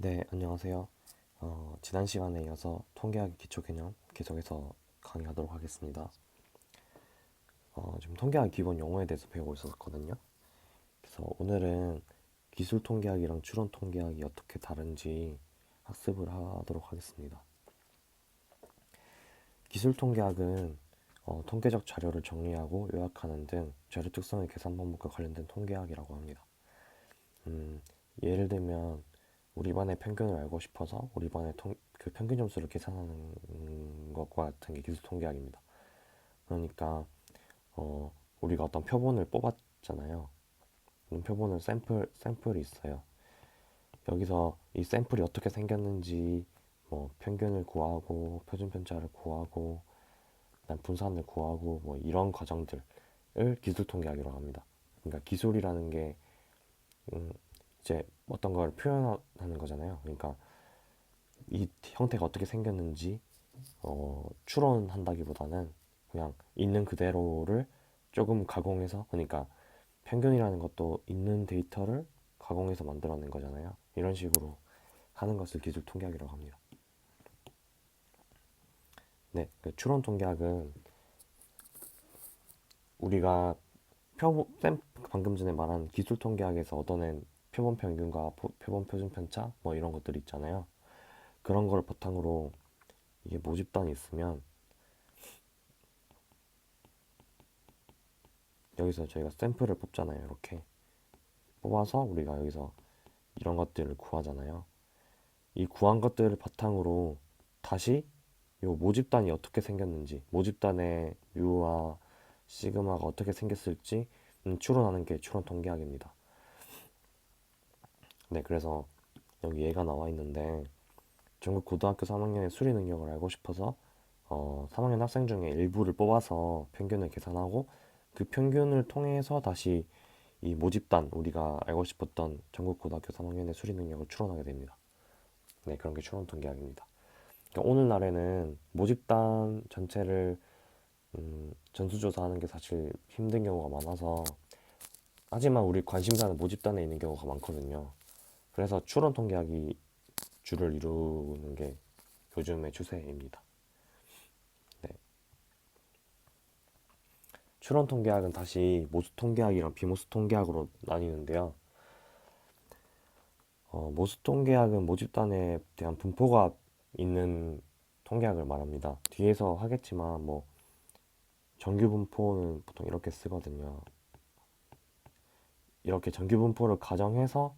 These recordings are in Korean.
네, 안녕하세요. 지난 시간에 이어서 통계학의 기초 개념 계속해서 강의하도록 하겠습니다. 지금 통계학 기본 용어에 대해서 배우고 있었거든요. 그래서 오늘은 기술 통계학이랑 추론 통계학이 어떻게 다른지 학습을 하도록 하겠습니다. 기술 통계학은 통계적 자료를 정리하고 요약하는 등 자료 특성의 계산 방법과 관련된 통계학이라고 합니다. 음, 예를 들면 우리 반의 평균을 알고 싶어서 우리 반의 그 평균 점수를 계산하는 것과 같은 게 기술 통계학입니다. 그러니까 우리가 어떤 표본을 뽑았잖아요. 그럼 표본은 샘플이 있어요. 여기서 이 샘플이 어떻게 생겼는지 뭐 평균을 구하고 표준 편차를 구하고 그다음 분산을 구하고 뭐 이런 과정들을 기술 통계학이라고 합니다. 그러니까 기술이라는 게 음, 이제 어떤 걸 표현하는 거잖아요. 그러니까 이 형태가 어떻게 생겼는지 추론한다기보다는 그냥 있는 그대로를 조금 가공해서, 그러니까 평균이라는 것도 있는 데이터를 가공해서 만들어낸 거잖아요. 이런 식으로 하는 것을 기술 통계학이라고 합니다. 네, 그 추론 통계학은 우리가 방금 전에 말한 기술 통계학에서 얻어낸 표본 평균과 표본 표준 편차 뭐 이런 것들 있잖아요. 그런 걸 바탕으로 이게 모집단이 있으면 여기서 저희가 샘플을 뽑잖아요. 이렇게 뽑아서 우리가 여기서 이런 것들을 구하잖아요. 이 구한 것들을 바탕으로 다시 요 모집단이 어떻게 생겼는지, 모집단의 뮤와 시그마가 어떻게 생겼을지 추론하는 게 추론 통계학입니다. 네, 그래서 여기 얘가 나와 있는데 전국 고등학교 3학년의 수리 능력을 알고 싶어서 3학년 학생 중에 일부를 뽑아서 평균을 계산하고 그 평균을 통해서 다시 이 모집단, 우리가 알고 싶었던 전국 고등학교 3학년의 수리 능력을 추론하게 됩니다. 네, 그런 게 추론 통계학입니다. 그러니까 오늘날에는 모집단 전체를 전수조사하는 게 사실 힘든 경우가 많아서, 하지만 우리 관심사는 모집단에 있는 경우가 많거든요. 그래서 추론 통계학이 주를 이루는 게 요즘의 추세입니다. 네. 추론 통계학은 다시 모수 통계학이랑 비모수 통계학으로 나뉘는데요. 모수 통계학은 모집단에 대한 분포가 있는 통계학을 말합니다. 뒤에서 하겠지만 뭐 정규 분포는 보통 이렇게 쓰거든요. 이렇게 정규 분포를 가정해서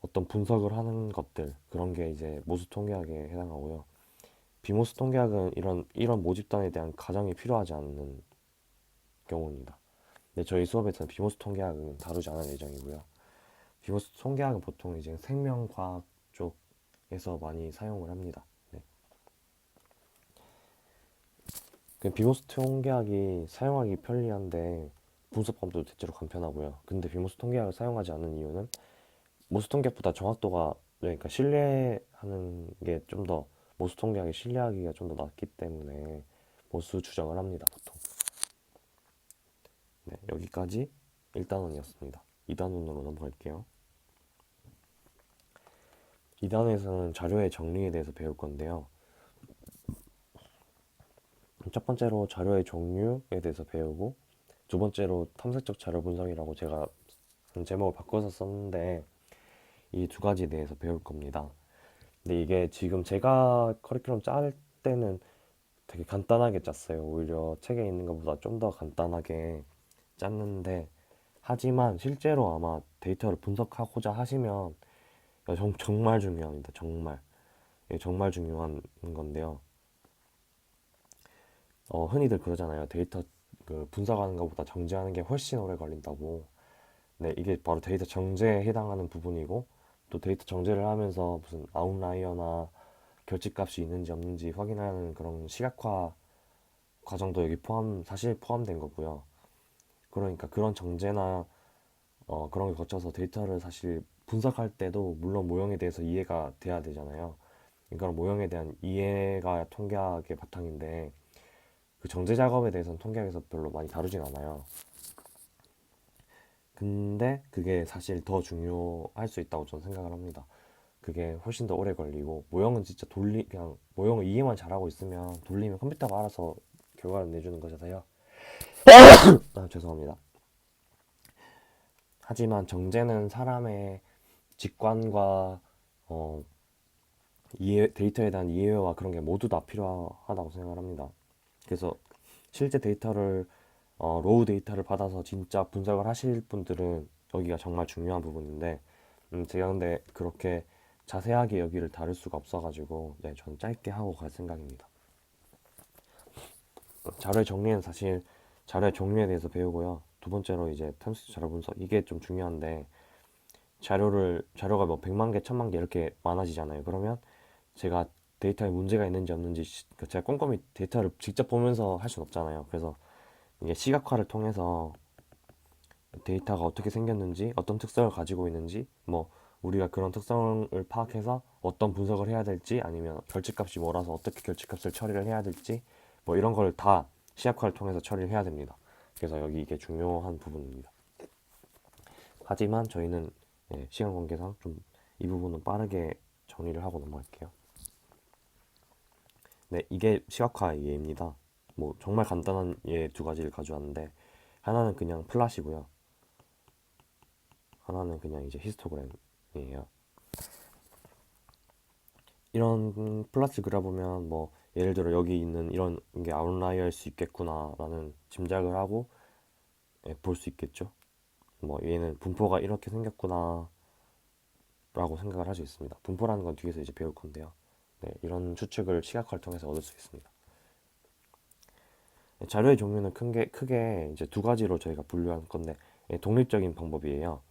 어떤 분석을 하는 것들, 그런 게 이제 모수 통계학에 해당하고요. 비모수 통계학은 이런 모집단에 대한 가정이 필요하지 않는 경우입니다. 근데 저희 수업에서는 비모수 통계학은 다루지 않을 예정이고요. 비모스 통계학은 보통 이제 생명과학 쪽에서 많이 사용을 합니다. 네. 그 비모스 통계학이 사용하기 편리한데 분석법도 대체로 간편하고요. 근데 비모스 통계학을 사용하지 않는 이유는 모수 통계학보다 정확도가, 그러니까 신뢰하는 게 좀 더, 모수 통계학이 신뢰하기가 좀 더 낮기 때문에 모수 추정을 합니다, 보통. 네, 여기까지 1단원이었습니다. 2단원으로 넘어갈게요. 2단원에서는 자료의 정리에 대해서 배울 건데요. 첫 번째로 자료의 종류에 대해서 배우고, 두 번째로 탐색적 자료 분석이라고 제가 제목을 바꿔서 썼는데 이 두 가지에 대해서 배울 겁니다. 근데 이게 지금 제가 커리큘럼 짤 때는 되게 간단하게 짰어요. 오히려 책에 있는 것보다 좀 더 간단하게 짰는데, 하지만 실제로 아마 데이터를 분석하고자 하시면 정말 중요합니다. 정말. 이게 정말 중요한 건데요. 흔히들 그러잖아요. 데이터 그 분석하는 것보다 정제하는 게 훨씬 오래 걸린다고. 네, 이게 바로 데이터 정제에 해당하는 부분이고, 또 데이터 정제를 하면서 무슨 아웃라이어나 결집값이 있는지 없는지 확인하는 그런 시각화 과정도 여기 사실 포함된 거고요. 그러니까 그런 정제나 그런 걸 거쳐서 데이터를 사실 분석할 때도 물론 모형에 대해서 이해가 돼야 되잖아요. 그러니까 모형에 대한 이해가 통계학의 바탕인데, 그 정제 작업에 대해서는 통계학에서 별로 많이 다루진 않아요. 근데 그게 사실 더 중요할 수 있다고 저는 생각을 합니다. 그게 훨씬 더 오래 걸리고, 모형은 진짜 그냥 모형을 이해만 잘하고 있으면 돌리면 컴퓨터가 알아서 결과를 내주는 거잖아요. 아, 죄송합니다. 하지만 정제는 사람의 직관과 어, 데이터에 대한 이해와 그런 게 모두 다 필요하다고 생각을 합니다. 그래서 실제 로우 데이터를 받아서 진짜 분석을 하실 분들은 여기가 정말 중요한 부분인데, 제가 근데 그렇게 자세하게 여기를 다룰 수가 없어가지고, 네, 저는 짧게 하고 갈 생각입니다. 자료의 정리는 사실 자료의 종류에 대해서 배우고요. 두 번째로 이제 탐수 자료 분석, 이게 좀 중요한데, 자료가 뭐 100만 개, 1000만 개 이렇게 많아지잖아요. 그러면 제가 데이터에 문제가 있는지 없는지 제가 꼼꼼히 데이터를 직접 보면서 할 수는 없잖아요. 그래서 이게 시각화를 통해서 데이터가 어떻게 생겼는지, 어떤 특성을 가지고 있는지, 뭐 우리가 그런 특성을 파악해서 어떤 분석을 해야 될지, 아니면 결집값이 뭐라서 어떻게 결집값을 처리를 해야 될지, 뭐 이런 걸 다 시각화를 통해서 처리를 해야 됩니다. 그래서 여기 이게 중요한 부분입니다. 하지만 저희는 시간 관계상 좀 이 부분은 빠르게 정리를 하고 넘어갈게요. 네, 이게 시각화 예입니다. 뭐 정말 간단한 예 두 가지를 가져왔는데, 하나는 그냥 플랫이고요. 하나는 그냥 이제 히스토그램이에요. 이런 플러스 그려보면 뭐 예를 들어 여기 있는 이런 게 아웃라이어일 수 있겠구나라는 짐작을 하고 볼 수 있겠죠. 뭐 얘는 분포가 이렇게 생겼구나라고 생각을 할 수 있습니다. 분포라는 건 뒤에서 이제 배울 건데요. 네, 이런 추측을 시각화를 통해서 얻을 수 있습니다. 자료의 종류는 크게 이제 두 가지로 저희가 분류할 건데, 독립적인 방법이에요.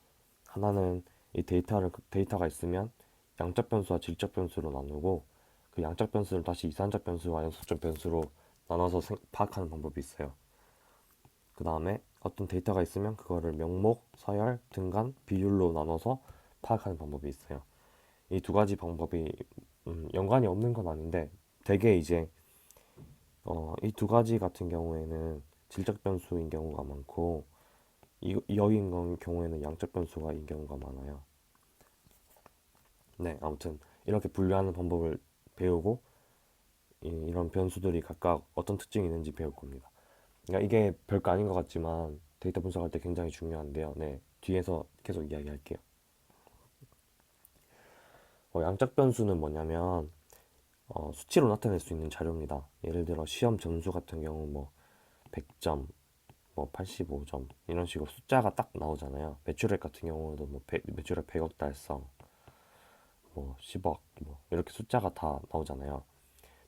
하나는 이 데이터가 있으면 양적 변수와 질적 변수로 나누고, 그 양적 변수를 다시 이산적 변수와 연속적 변수로 나눠서 파악하는 방법이 있어요. 그 다음에 어떤 데이터가 있으면 그거를 명목, 서열, 등간, 비율로 나눠서 파악하는 방법이 있어요. 이 두 가지 방법이 연관이 없는 건 아닌데, 대개 이제 이 두 가지 같은 경우에는 질적 변수인 경우가 많고, 여기인 경우에는 양적 변수가인 경우가 많아요. 네, 아무튼 이렇게 분류하는 방법을 배우고, 이런 변수들이 각각 어떤 특징이 있는지 배울 겁니다. 그러니까 이게 별거 아닌 것 같지만 데이터 분석할 때 굉장히 중요한데요. 네, 뒤에서 계속 이야기할게요. 양적 변수는 뭐냐면 수치로 나타낼 수 있는 자료입니다. 예를 들어 시험 점수 같은 경우 뭐 100점, 뭐 85점 이런 식으로 숫자가 딱 나오잖아요. 매출액 같은 경우도 뭐 매출액 100억 달성, 뭐 10억, 뭐 이렇게 숫자가 다 나오잖아요.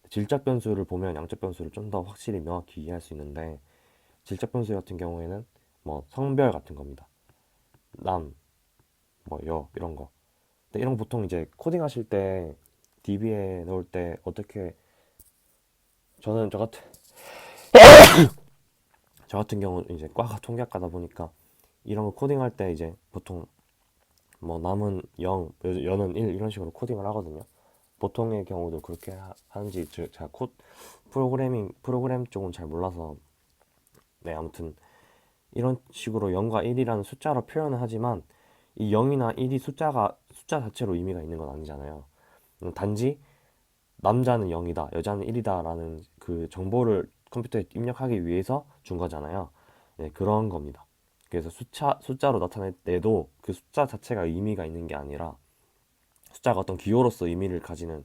질적 변수를 보면 양적 변수를 좀 더 확실히 명확히 이해할 수 있는데, 질적 변수 같은 경우에는 뭐 성별 같은 겁니다. 남, 뭐 여 이런 거. 근데 이런 거 보통 이제 코딩 하실 때 DB에 넣을 때 어떻게, 저는 저 같은 경우는 이제 과가 통계학과다 보니까 이런 거 코딩할 때 이제 보통 뭐 남은 0, 여는 1 이런 식으로 코딩을 하거든요. 보통의 경우도 그렇게 하는지 제가 프로그램 쪽은 잘 몰라서, 네, 아무튼 이런 식으로 0과 1이라는 숫자로 표현을 하지만, 이 0이나 1이 숫자 자체로 의미가 있는 건 아니잖아요. 단지 남자는 0이다, 여자는 1이다라는 그 정보를 컴퓨터에 입력하기 위해서 준 거잖아요. 네, 그런 겁니다. 그래서 숫자로 나타낼 때도 그 숫자 자체가 의미가 있는 게 아니라 숫자가 어떤 기호로서 의미를 가지는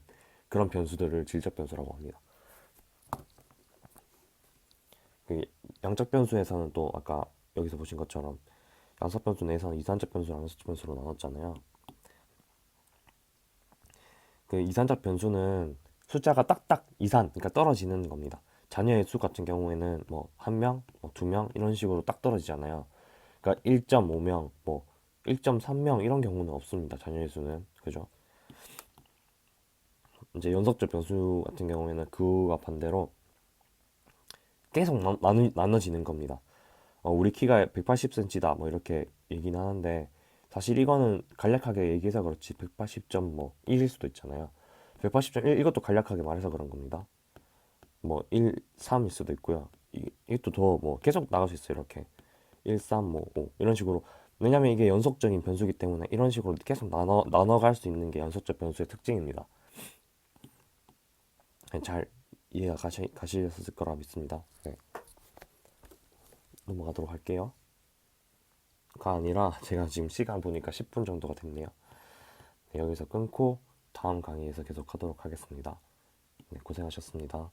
그런 변수들을 질적 변수라고 합니다. 그 양적 변수에서는 또 아까 여기서 보신 것처럼 양적 변수 내에서는 이산적 변수랑 연속적 변수로 나눴잖아요. 그 이산적 변수는 숫자가 딱딱 그러니까 떨어지는 겁니다. 자녀의 수 같은 경우에는 뭐 한 명, 뭐 두 명 이런 식으로 딱 떨어지잖아요. 그러니까 1.5명, 뭐 1.3명 이런 경우는 없습니다. 자녀의 수는. 그죠? 이제 연속적 변수 같은 경우에는 그와 반대로 계속 나눠지는 겁니다. 우리 키가 180cm다 뭐 이렇게 얘기는 하는데, 사실 이거는 간략하게 얘기해서 그렇지 180점 뭐 1일 수도 있잖아요. 180.1 이것도 간략하게 말해서 그런 겁니다. 뭐 1, 3일 수도 있고요. 이것도 더 뭐 계속 나갈 수 있어요. 이렇게 1, 3, 뭐 5 이런 식으로 왜냐면 이게 연속적인 변수기 때문에 이런 식으로 계속 나눠갈 수 있는 게 연속적 변수의 특징입니다. 네, 잘 이해가 가시셨을 거라 믿습니다. 네, 넘어가도록 할게요. 가 아니라 제가 지금 시간 보니까 10분 정도가 됐네요. 네, 여기서 끊고 다음 강의에서 계속 하도록 하겠습니다. 네, 고생하셨습니다.